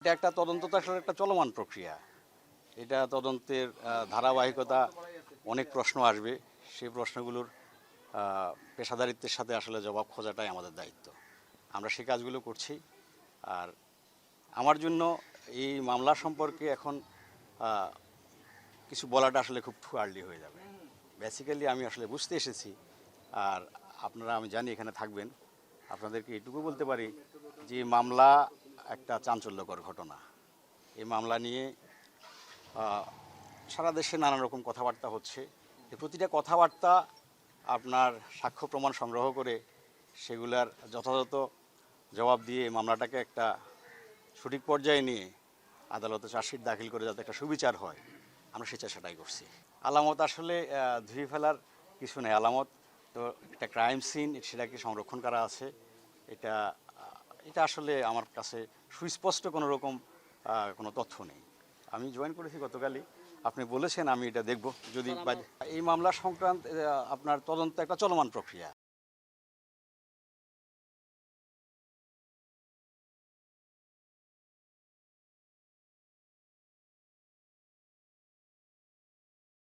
এটা একটা তদন্ত তো আসলে একটা চলমান প্রক্রিয়া। এটা তদন্তের ধারাবাহিকতা, অনেক প্রশ্ন আসবে। সেই প্রশ্নগুলোর পেশাদারিত্বের সাথে আসলে জবাব খোঁজাটাই আমাদের দায়িত্ব। আমরা সেই কাজগুলো করছি। আর আমার জন্য এই মামলা সম্পর্কে এখন আহ, কিছু বলাটা আসলে খুব আর্লি হয়ে যাবে। বেসিক্যালি আমি আসলে বুঝতে এসেছি। আর আপনারা, আমি জানি এখানে থাকবেন, আপনাদেরকে এটুকু বলতে পারি যে এই মামলা একটা চাঞ্চল্যকর ঘটনা। এই মামলা নিয়ে সারা দেশে নানান রকম কথাবার্তা হচ্ছে। এই প্রতিটা কথাবার্তা আপনার সাক্ষ্য প্রমাণ সংগ্রহ করে সেগুলার যথাযথ জবাব দিয়ে মামলাটাকে একটা সঠিক পর্যায়ে নিয়ে আদালতে চার্জশিট দাখিল করে যাতে একটা সুবিচার হয়, আমরা সেই চেষ্টাটাই করছি। আলামত আসলে ধুয়ে ফেলার কিছু নেই। আলামত তো একটা ক্রাইম সিন, সেটাকে সংরক্ষণ করা আছে। এটা এটা আসলে আমার কাছে সুস্পষ্ট কোনো রকম কোনো তথ্য নেই। আমি জয়েন করেছি গতকালই। আপনি বলেছেন, আমি এটা দেখব। যদি এই মামলা সংক্রান্ত আপনার তদন্ত একটা চলমান প্রক্রিয়া।